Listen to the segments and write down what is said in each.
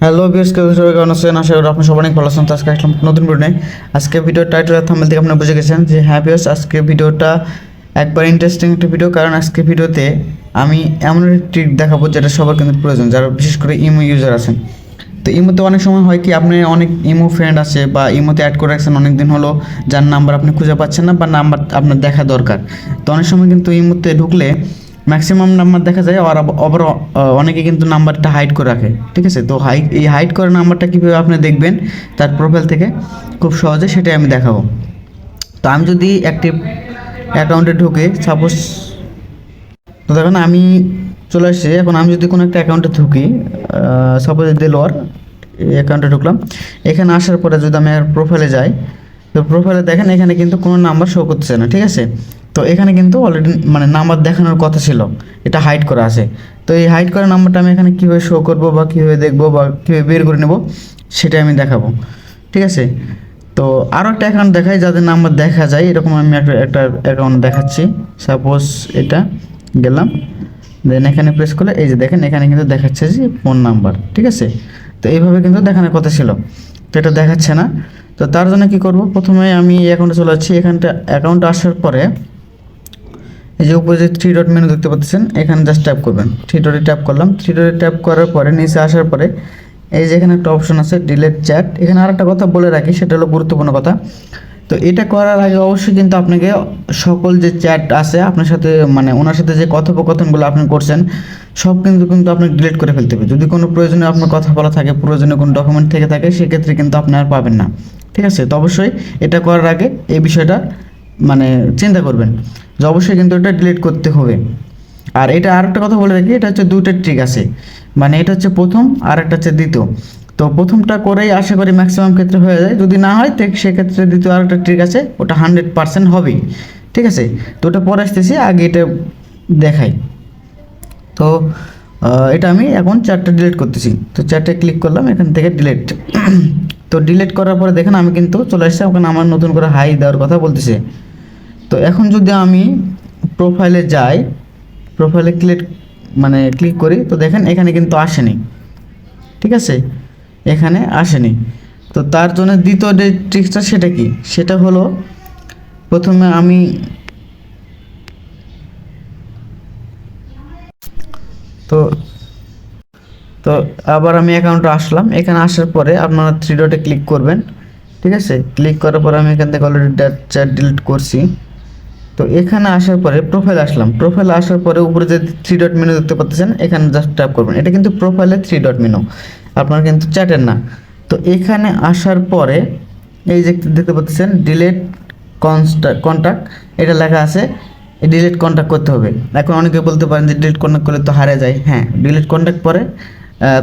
Hello viewers, সবাই কেমন আছেন? আশা করি আপনি সবাই অনেক ভালো আছেন। তো আজকে আসলাম নতুন ভিডিও নিয়ে। আজকে ভিডিওর টাইটেল আর থাম্বনেল থেকে আপনারা বুঝে গেছেন যে হ্যাঁ ভিউয়ার্স, আজকে ভিডিওটা একবার ইন্টারেস্টিং একটা ভিডিও। কারণ আজকে ভিডিওতে আমি এমন একটা ট্রিক দেখাবো যেটা সবার কিন্তু প্রয়োজন, যারা বিশেষ করে ইমো ইউজার আছেন। তো ইমোতে অনেক সময় হয় কি, আপনি অনেক ইমো ফ্রেন্ড আছে বা ইমোতে অ্যাড করে রাখছেন অনেক দিন হলো, যার নাম্বার আপনি খুঁজে পাচ্ছেন না বা নাম্বার আপনার দেখা দরকার। তো অনেক সময় কিন্তু ইমোতে ঢুকলে ম্যাক্সিমাম নাম্বার দেখা যায়, আর আবার অনেকে কিন্তু নাম্বারটা হাইড করে রাখে। ঠিক আছে, তো এই হাইড করা নাম্বারটা কীভাবে আপনি দেখবেন তার প্রোফাইল থেকে খুব সহজে, সেটাই আমি দেখাবো। তো আমি যদি একটি অ্যাকাউন্টে ঢুকে সাপোজ, তো দেখুন আমি চলে আসছি। এখন আমি যদি কোনো একটা অ্যাকাউন্টে ঢুকি, সাপোজ দেলোয়ার অ্যাকাউন্টে ঢুকলাম। এখানে আসার পরে যদি আমি আর প্রোফাইলে যাই, তো প্রোফাইলে দেখেন এখানে কিন্তু কোনো নাম্বার শো করতেছে না। ঠিক আছে, তো এখানে কিন্তু অলরেডি মানে নাম্বার দেখানোর কথা ছিল, এটা হাইড করা আছে। তো এই হাইড করা নাম্বারটা আমি এখানে কীভাবে শো করবো বা কীভাবে দেখবো বা কীভাবে বের করে নেব, সেটাই আমি দেখাবো। ঠিক আছে, তো আরও একটা অ্যাকাউন্ট দেখাই যাদের নাম্বার দেখা যায়। এরকম আমি একটা অ্যাকাউন্ট দেখাচ্ছি। সাপোজ এটা গেলাম, দেন এখানে প্রেস করলে এই যে দেখেন এখানে কিন্তু দেখাচ্ছে যে ফোন নাম্বার। ঠিক আছে, তো এইভাবে কিন্তু দেখানোর কথা ছিল, তো এটা দেখাচ্ছে না। তো তার জন্য কি করব, প্রথমে আমি অ্যাকাউন্টে চলে যাচ্ছি। অ্যাকাউন্টে আসার পরে এই যে উপরে যে থ্রি ডট মেনু দেখতে পাচ্ছেন, এখানে জাস্ট ট্যাপ করবেন। থ্রি ডটে ট্যাপ করলাম। থ্রি ডটে ট্যাপ করার পরে নিচে আসার পরে এই যে এখানে একটা অপশন আছে ডিলিট চ্যাট। এখানে আরেকটা কথা বলে রাখি, সেটা হলো গুরুত্বপূর্ণ কথা। তো এটা করার আগে অবশ্যই কিন্তু আপনাকে সকল যে চ্যাট আছে আপনার সাথে, মানে ওনার সাথে যে কথোপকথনগুলো আপনি করছেন সব কিন্তু আপনি ডিলিট করে ফেলতে হবে। যদি কোনো প্রয়োজনীয় আপনার কথা বলা থাকে, প্রয়োজনীয় কোনো ডকুমেন্ট থেকে থাকে, সেক্ষেত্রে কিন্তু আপনি আর পাবেন না। ঠিক আছে, তো অবশ্যই এটা করার আগে এই বিষয়টা মানে চিন্তা করবেন যে অবশ্যই কিন্তু এটা ডিলিট করতে হবে। আর এটা আরেকটা কথা বলে রাখি, এটা হচ্ছে দুইটা ট্রিক আছে, মানে এটা হচ্ছে প্রথম আর একটা হচ্ছে দ্বিতীয়। তো প্রথমটা করেই আশা করি ম্যাক্সিমাম ক্ষেত্রে হয়ে যায়, যদি না হয় তো সেক্ষেত্রে দ্বিতীয় আরেকটা ট্রিক আছে, ওটা 100% হবেই। ঠিক আছে, তো ওটা পরে আসতেছি, আগে এটা দেখাই। তো এটা আমি এখন চ্যাটটা ডিলিট করতেছি। তো চ্যাটে ক্লিক করলাম, এখান থেকে ডিলিট। তো ডিলিট করার পরে দেখেন আমি কিন্তু চলে আসছে, ওখানে আমার নতুন করে হাই দেওয়ার কথা বলতেছে। তো এখন যদি আমি প্রোফাইলে যাই, প্রোফাইলে ক্লিক করি, তো দেখেন এখানে কিন্তু আসেনি। ঠিক আছে, এখানে আসেনি। তো তার জন্য দ্বিতীয় যে ট্রিক্সটা, সেটা কি, সেটা হলো প্রথমে আমি তো তো আবার আমি অ্যাকাউন্টে আসলাম। এখানে আসার পরে আপনারা থ্রি ডটে ক্লিক করবেন। ঠিক আছে, ক্লিক করার পরে আমি এখান থেকে অলরেডি চ্যাট ডিলিট করছি। তো এখানে আসার পরে প্রোফাইল আসলাম। প্রোফাইলে আসার পরে উপরে যে থ্রি ডট মেনু দেখতে পাচ্ছেন, এখানে জাস্ট ট্যাপ করবেন। এটা কিন্তু প্রোফাইলে থ্রি ডট মেনু, আপনার কিন্তু চ্যাটের না। তো এখানে আসার পরে এই যে দেখতে পাচ্ছেন ডিলিট কন্ট্যাক্ট, এটা লেখা আছে, ডিলিট কন্ট্যাক্ট করতে হবে। এখন অনেকে বলতে পারেন যে ডিলিট কন্ট্যাক্ট করলে তো হারিয়ে যায়। হ্যাঁ, ডিলিট কন্ট্যাক্ট পরে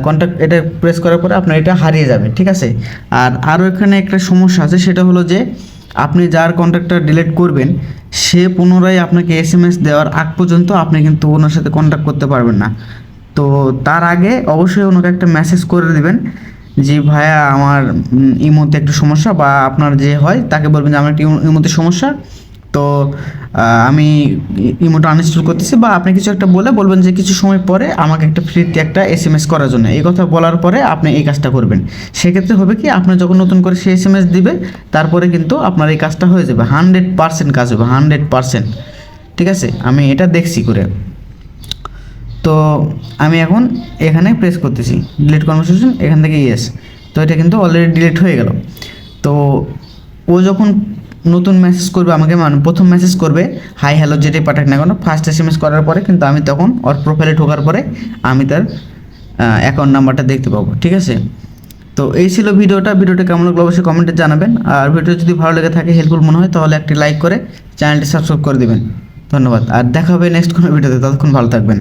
কন্ট্যাক্ট এটা প্রেস করার পরে আপনার এটা হারিয়ে যাবে। ঠিক আছে, আর আরও এখানে একটা সমস্যা আছে, সেটা হলো যে আপনি যার কন্ট্যাক্টটা ডিলিট করবেন, সে পুনরায় আপনাকে এসএমএস দেওয়ার আগ পর্যন্ত আপনি কিন্তু ওনার সাথে কন্ট্যাক্ট করতে পারবেন না। তো তার আগে অবশ্যই ওনাকে একটা মেসেজ করে দিবেন যে ভাইয়া আমার ইমোতে একটু সমস্যা, বা আপনার যে হয় তাকে বলবেন যে আমার একটু ইমোতে সমস্যা, তো আমি ইমোটা আনইনস্টল করতেছি, বা আপনি কিছু একটা বলবেন যে কিছু সময় পরে আমাকে একটা ফ্রিতে একটা এসএমএস করার জন্য। এই কথা বলার পরে আপনি এই কাজটা করবেন। সেক্ষেত্রে হবে কি, আপনার যখন নতুন করে সে এসএমএস দিবে, তারপরে কিন্তু আপনার এই কাজটা হয়ে যাবে, 100% কাজ হবে, 100%। ঠিক আছে, আমি এটা দেখছি করে। তো আমি এখন এখানে প্রেস করতেছি ডিলিট কনভারসেশন, এখান থেকে ইয়েস। তো এটা কিন্তু অলরেডি ডিলিট হয়ে গেল। তো ও যখন নতুন মেসেজ করবে আমাকে, মানে প্রথম মেসেজ করবে হাই হ্যালো যেটাই পাঠাক না কেন, ফার্স্ট এসএমএস করার পরে কিন্তু আমি তখন ওর প্রোফাইলে ঢোকার পরে আমি তার অ্যাকাউন্ট নাম্বারটা দেখতে পাবো। ঠিক আছে, তো এই ছিল ভিডিওটা কেমন লাগলো অবশ্যই কমেন্টে জানাবেন। আর ভিডিও যদি ভালো লেগে থাকে, হেল্পফুল মনে হয়, তাহলে একটি লাইক করে চ্যানেলটি সাবস্ক্রাইব করে দেবেন। ধন্যবাদ, আর দেখা হবে নেক্সট কোনো ভিডিওতে। ততক্ষণ ভালো থাকবেন।